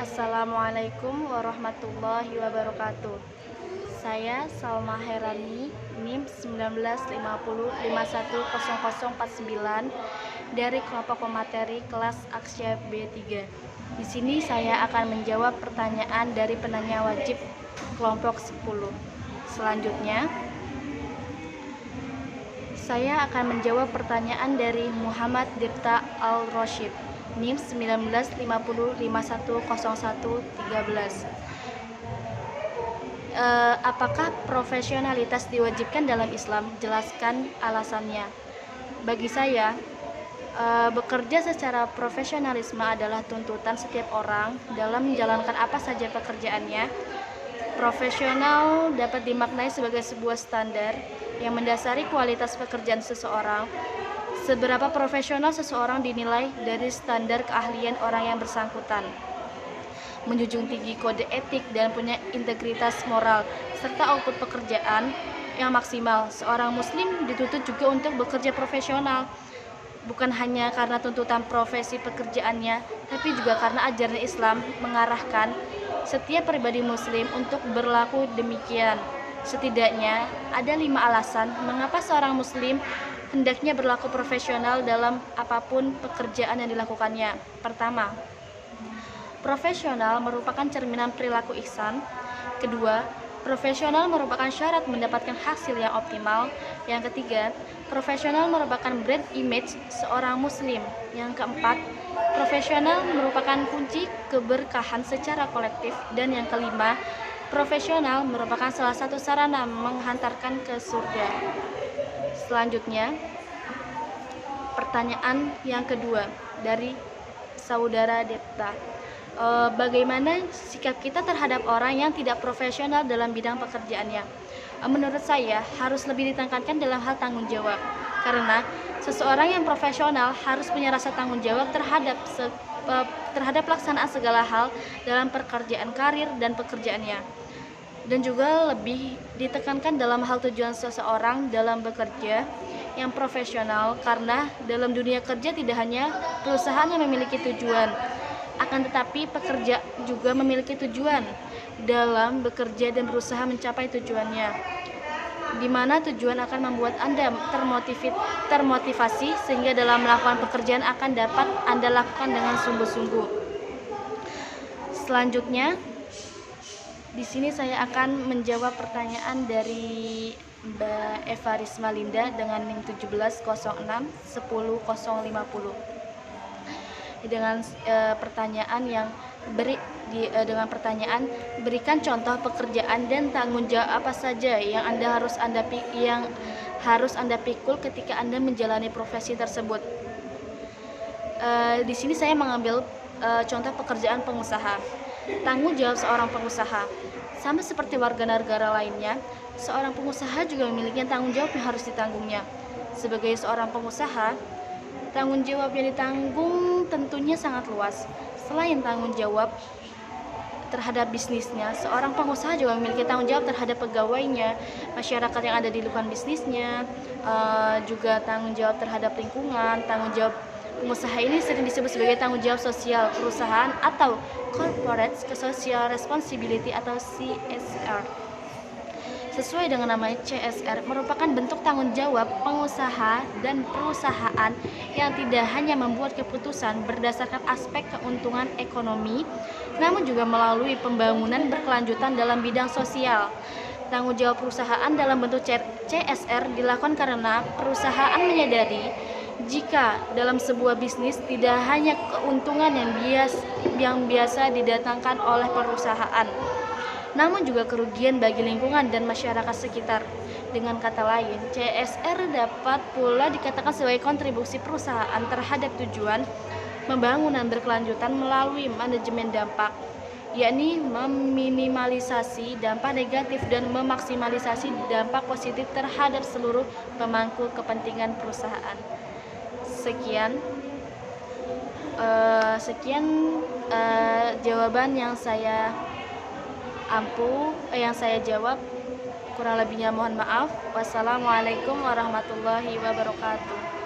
Assalamualaikum warahmatullahi wabarakatuh. Saya Salma Herani, NIM 1950510049 dari kelompok pemateri kelas Aksya B3. Di sini saya akan menjawab pertanyaan dari penanya wajib kelompok 10. Selanjutnya, saya akan menjawab pertanyaan dari Muhammad Dirta Al-Roshid, NIM 1950510113. Apakah profesionalitas diwajibkan dalam Islam? Jelaskan alasannya. Bagi saya, bekerja secara profesionalisme adalah tuntutan setiap orang dalam menjalankan apa saja pekerjaannya. Profesional dapat dimaknai sebagai sebuah standar yang mendasari kualitas pekerjaan seseorang. Seberapa profesional seseorang dinilai dari standar keahlian orang yang bersangkutan, menjunjung tinggi kode etik dan punya integritas moral, serta output pekerjaan yang maksimal. Seorang muslim dituntut juga untuk bekerja profesional, bukan hanya karena tuntutan profesi pekerjaannya, tapi juga karena ajaran Islam mengarahkan setiap pribadi muslim untuk berlaku demikian. Setidaknya ada 5 alasan mengapa seorang muslim hendaknya berlaku profesional dalam apapun pekerjaan yang dilakukannya. Pertama, profesional merupakan cerminan perilaku ihsan. Kedua, profesional merupakan syarat mendapatkan hasil yang optimal. Yang ketiga, profesional merupakan brand image seorang muslim. Yang keempat, profesional merupakan kunci keberkahan secara kolektif. Dan yang kelima, profesional merupakan salah satu sarana menghantarkan ke surga. Selanjutnya, pertanyaan yang kedua dari saudara Depta. Bagaimana sikap kita terhadap orang yang tidak profesional dalam bidang pekerjaannya? Menurut saya harus lebih ditekankan dalam hal tanggung jawab, karena seseorang yang profesional harus punya rasa tanggung jawab terhadap pelaksanaan segala hal dalam pekerjaan karir dan pekerjaannya, dan juga lebih ditekankan dalam hal tujuan seseorang dalam bekerja yang profesional, karena dalam dunia kerja tidak hanya perusahaan yang memiliki tujuan, akan tetapi pekerja juga memiliki tujuan dalam bekerja dan berusaha mencapai tujuannya, di mana tujuan akan membuat Anda termotivasi sehingga dalam melakukan pekerjaan akan dapat Anda lakukan dengan sungguh-sungguh. Selanjutnya, di sini saya akan menjawab pertanyaan dari Mbak Eva Risma Linda dengan NIM 1706-10050 dengan pertanyaan yang dengan pertanyaan, berikan contoh pekerjaan dan tanggung jawab apa saja yang harus Anda pikul ketika Anda menjalani profesi tersebut. Di sini saya mengambil contoh pekerjaan pengusaha. Tanggung jawab seorang pengusaha sama seperti warga negara lainnya, seorang pengusaha juga memiliki tanggung jawab yang harus ditanggungnya. Sebagai seorang pengusaha, tanggung jawab yang ditanggung tentunya sangat luas. Selain tanggung jawab terhadap bisnisnya, seorang pengusaha juga memiliki tanggung jawab terhadap pegawainya, masyarakat yang ada di lingkungan bisnisnya, juga tanggung jawab terhadap lingkungan. Tanggung jawab pengusaha ini sering disebut sebagai tanggung jawab sosial perusahaan atau Corporate Social Responsibility atau CSR. Sesuai dengan nama CSR, merupakan bentuk tanggung jawab pengusaha dan perusahaan yang tidak hanya membuat keputusan berdasarkan aspek keuntungan ekonomi, namun juga melalui pembangunan berkelanjutan dalam bidang sosial. Tanggung jawab perusahaan dalam bentuk CSR dilakukan karena perusahaan menyadari jika dalam sebuah bisnis tidak hanya keuntungan yang biasa didatangkan oleh perusahaan, namun juga kerugian bagi lingkungan dan masyarakat sekitar. Dengan kata lain, CSR dapat pula dikatakan sebagai kontribusi perusahaan terhadap tujuan pembangunan berkelanjutan melalui manajemen dampak, yakni meminimalisasi dampak negatif dan memaksimalisasi dampak positif terhadap seluruh pemangku kepentingan perusahaan. Sekian jawaban yang saya jawab. Kurang lebihnya mohon maaf. Wassalamualaikum warahmatullahi wabarakatuh.